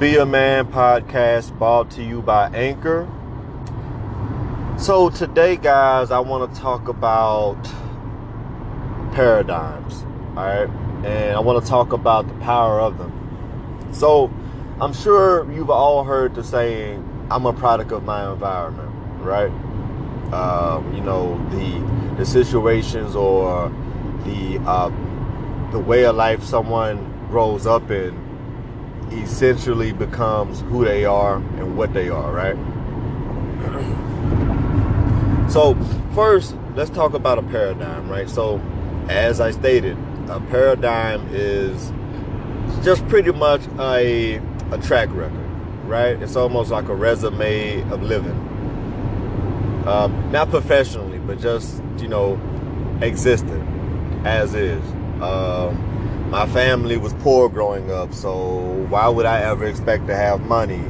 Be a Man podcast brought to you by Anchor. So today, guys, I want to talk about paradigms, all right? And I want to talk about the power of them. So I'm sure you've all heard the saying, I'm a product of my environment, right? The situations or the way of life someone grows up in essentially becomes who they are and what they are, right? So first, let's talk about a paradigm, right? So as I stated, a paradigm is just pretty much a track record, right? It's almost like a resume of living. Not professionally, but just, existing as is. My family was poor growing up, so why would I ever expect to have money?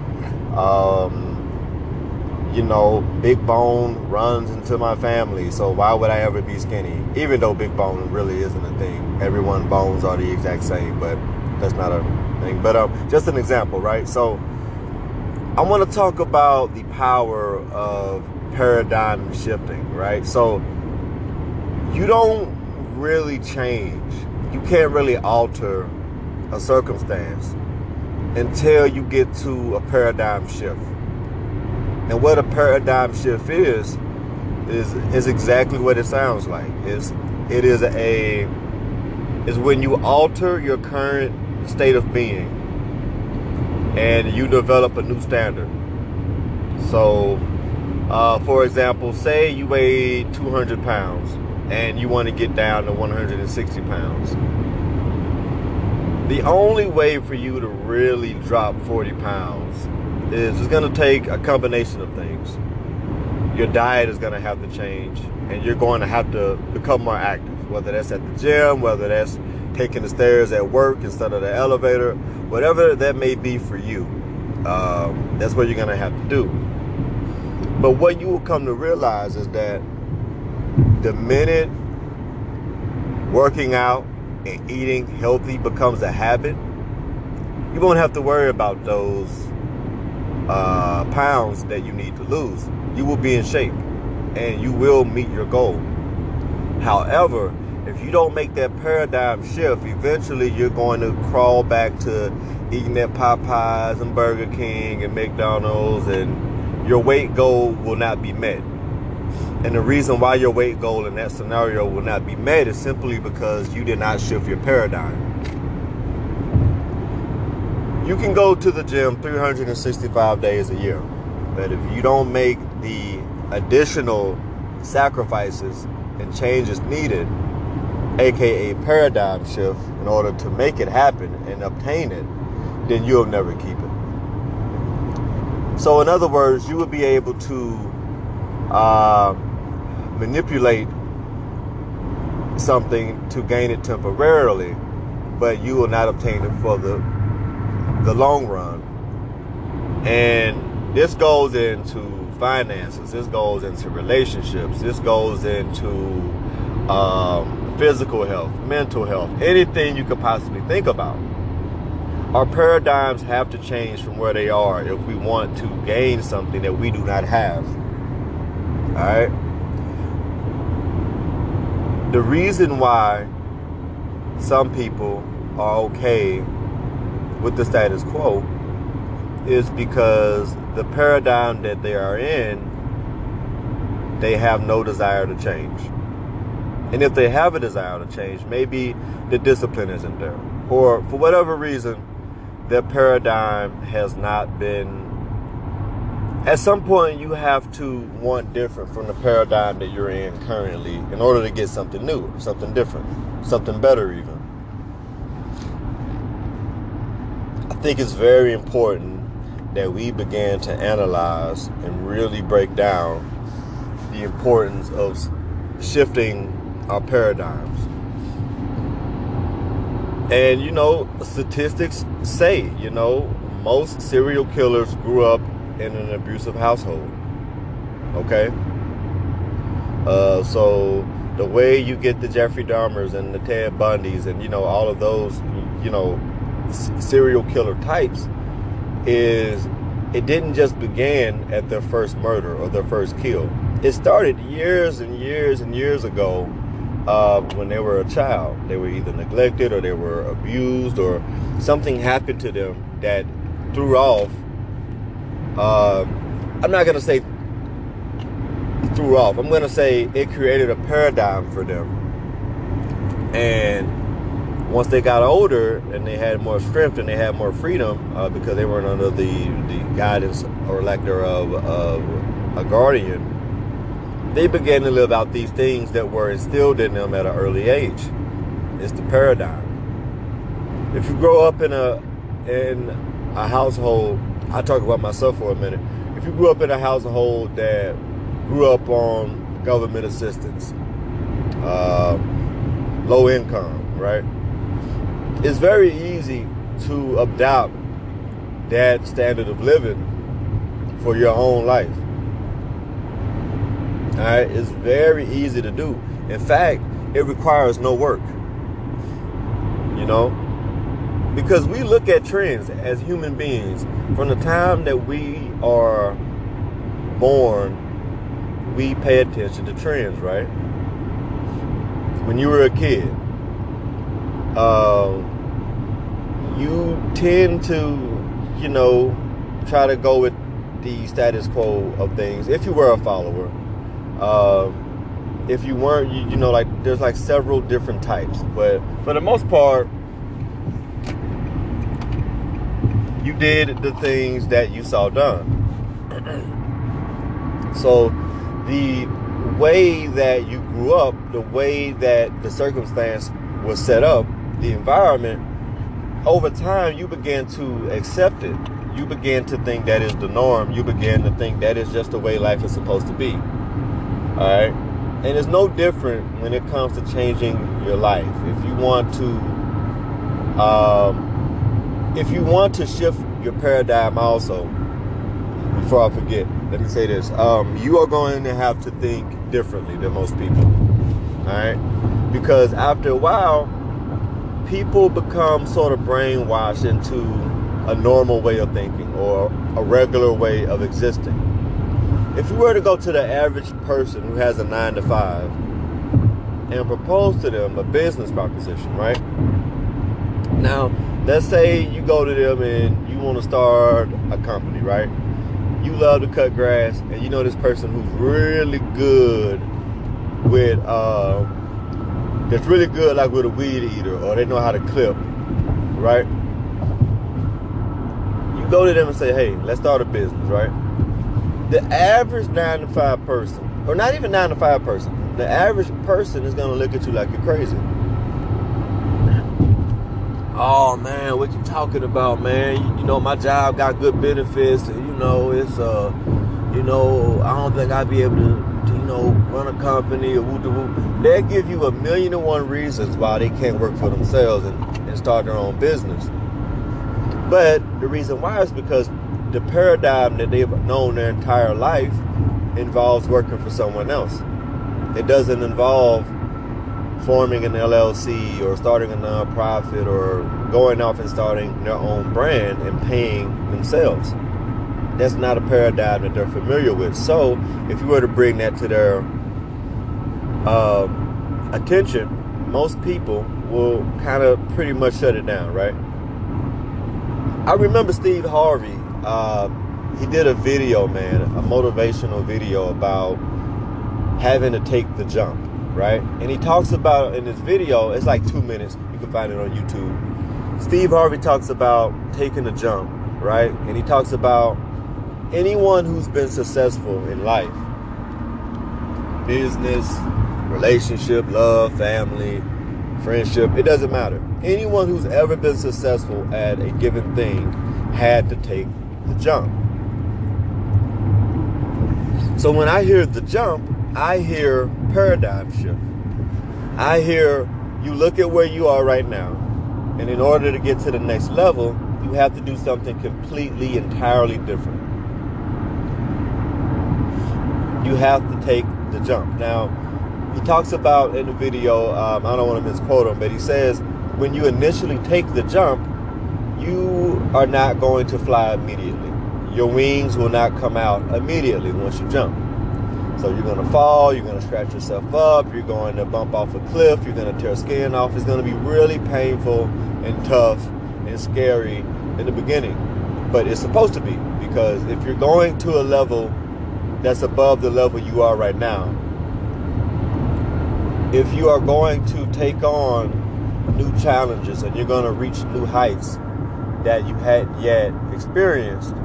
Big bone runs into my family, so why would I ever be skinny? Even though big bone really isn't a thing. Everyone's bones are the exact same, but that's not a thing. But just an example, right? So I want to talk about the power of paradigm shifting, right? So you don't really change. You can't really alter a circumstance until you get to a paradigm shift. And what a paradigm shift is exactly what it sounds like. Is when you alter your current state of being and you develop a new standard. So, for example, say you weigh 200 pounds and you want to get down to 160 pounds. The only way for you to really drop 40 pounds is it's going to take a combination of things. Your diet is going to have to change, and you're going to have to become more active, whether that's at the gym, whether that's taking the stairs at work instead of the elevator, whatever that may be for you. That's what you're going to have to do. But what you will come to realize is that the minute working out and eating healthy becomes a habit, you won't have to worry about those pounds that you need to lose. You will be in shape and you will meet your goal. However, if you don't make that paradigm shift, eventually you're going to crawl back to eating at Popeyes and Burger King and McDonald's, and your weight goal will not be met. And the reason why your weight goal in that scenario will not be met is simply because you did not shift your paradigm. You can go to the gym 365 days a year, but if you don't make the additional sacrifices and changes needed, aka paradigm shift, in order to make it happen and obtain it, then you'll never keep it. So in other words, you will be able to manipulate something to gain it temporarily, but you will not obtain it for the long run. And this goes into finances, this goes into relationships, this goes into physical health, mental health, anything you could possibly think about. Our paradigms have to change from where they are if we want to gain something that we do not have. All right. The reason why some people are okay with the status quo is because the paradigm that they are in, they have no desire to change. And if they have a desire to change, maybe the discipline isn't there, or for whatever reason, their paradigm has not been. At some point, you have to want different from the paradigm that you're in currently in order to get something new, something different, something better even. I think it's very important that we begin to analyze and really break down the importance of shifting our paradigms. And, statistics say, most serial killers grew up in an abusive household. Okay? So the way you get the Jeffrey Dahmers and the Ted Bundys and, all of those, serial killer types is it didn't just begin at their first murder or their first kill. It started years and years and years ago when they were a child. They were either neglected or they were abused or something happened to them that threw off. I'm not going to say threw off. I'm going to say it created a paradigm for them. And once they got older and they had more strength and they had more freedom because they weren't under the guidance or lack thereof of a guardian, they began to live out these things that were instilled in them at an early age. It's the paradigm. If you grow up in a household, I'll talk about myself for a minute. If you grew up in a household that grew up on government assistance, low income, right? It's very easy to adopt that standard of living for your own life. All right, it's very easy to do. In fact, it requires no work. You know, because we look at trends as human beings from the time that we are born. We pay attention to trends, right? When you were a kid, you tend to, you know, try to go with the status quo of things. If you were a follower, if you weren't, you know, like there's like several different types, but for the most part, you did the things that you saw done. So the way that you grew up, the way that the circumstance was set up, the environment, over time you began to accept it. You began to think that is the norm. You began to think that is just the way life is supposed to be. All right? And it's no different when it comes to changing your life. If you want to shift your paradigm also, before I forget, let me say this. You are going to have to think differently than most people. All right? Because after a while, people become sort of brainwashed into a normal way of thinking or a regular way of existing. If you were to go to the average person who has a 9-to-5 and propose to them a business proposition, right? Now, let's say you go to them and you want to start a company, right? You love to cut grass, and you know this person who's really good with, that's really good like with a weed eater, or they know how to clip, right? You go to them and say, hey, let's start a business, right? The average 9-to-5 person, or not even 9-to-5 person, the average person is going to look at you like you're crazy. Oh man, what you talking about, man? You know, my job got good benefits, and you know, it's you know, I don't think I'd be able to you know, run a company or woo-de-woo. They'll give you 1,000,001 reasons why they can't work for themselves and start their own business. But the reason why is because the paradigm that they've known their entire life involves working for someone else. It doesn't involve forming an LLC or starting a nonprofit or going off and starting their own brand and paying themselves. That's not a paradigm that they're familiar with. So if you were to bring that to their attention, most people will kind of pretty much shut it down, right? I remember Steve Harvey, he did a video, man, a motivational video about having to take the jump, right? And he talks about in this video, it's like 2 minutes, you can find it on YouTube. Steve Harvey talks about taking the jump, right? And he talks about anyone who's been successful in life, business, relationship, love, family, friendship, it doesn't matter. Anyone who's ever been successful at a given thing had to take the jump. So when I hear the jump, I hear paradigm shift. I hear you look at where you are right now, and in order to get to the next level, you have to do something completely, entirely different. You have to take the jump. Now, he talks about in the video, I don't want to misquote him, but he says when you initially take the jump, you are not going to fly immediately. Your wings will not come out immediately once you jump. So you're going to fall, you're going to scratch yourself up, you're going to bump off a cliff, you're going to tear skin off. It's going to be really painful and tough and scary in the beginning. But it's supposed to be, because if you're going to a level that's above the level you are right now, if you are going to take on new challenges and you're going to reach new heights that you hadn't yet experienced,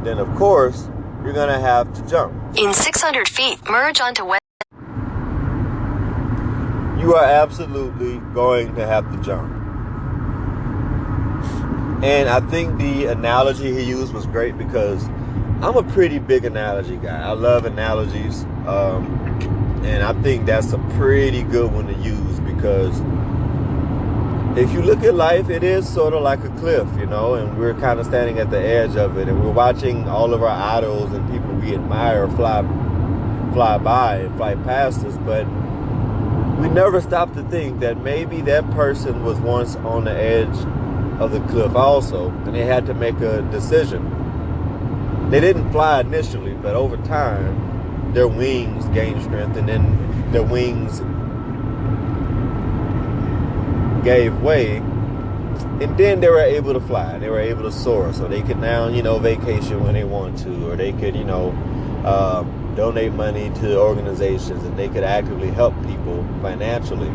then of course you're going to have to jump. In 600 feet, merge onto west. You are absolutely going to have to jump. And I think the analogy he used was great, because I'm a pretty big analogy guy. I love analogies. And I think that's a pretty good one to use, because if you look at life, it is sort of like a cliff, you know, and we're kind of standing at the edge of it, and we're watching all of our idols and people we admire fly by and fly past us, but we never stop to think that maybe that person was once on the edge of the cliff also, and they had to make a decision. They didn't fly initially, but over time, their wings gained strength, and then their wings gave way, and then they were able to fly. They were able to soar, so they could now, you know, vacation when they want to, or they could, you know, donate money to organizations, and they could actively help people financially,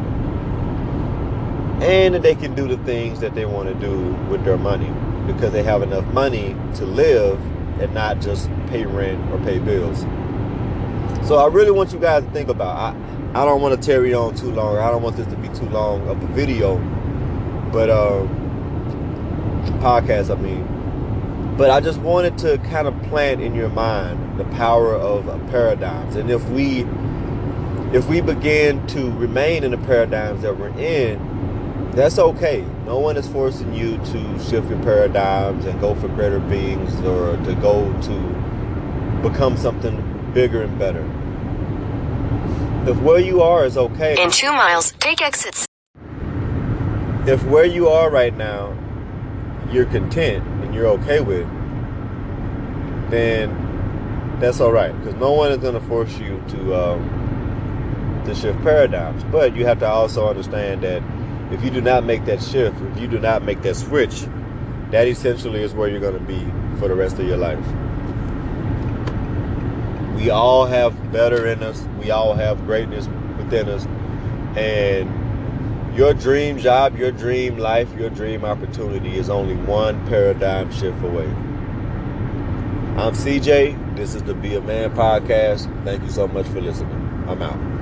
and they can do the things that they want to do with their money, because they have enough money to live and not just pay rent or pay bills. So I really want you guys to think about, I don't want to tarry on too long. I don't want this to be too long of a video, but podcast, I mean. But I just wanted to kind of plant in your mind the power of paradigms. And if we begin to remain in the paradigms that we're in, that's okay. No one is forcing you to shift your paradigms and go for greater beings, or to go to become something bigger and better. If where you are is okay. In 2 miles, take exits. If where you are right now, you're content and you're okay with, then that's all right. Because no one is going to force you to shift paradigms. But you have to also understand that if you do not make that shift, if you do not make that switch, that essentially is where you're going to be for the rest of your life. We all have better in us. We all have greatness within us. And your dream job, your dream life, your dream opportunity is only one paradigm shift away. I'm CJ. This is the Be a Man podcast. Thank you so much for listening. I'm out.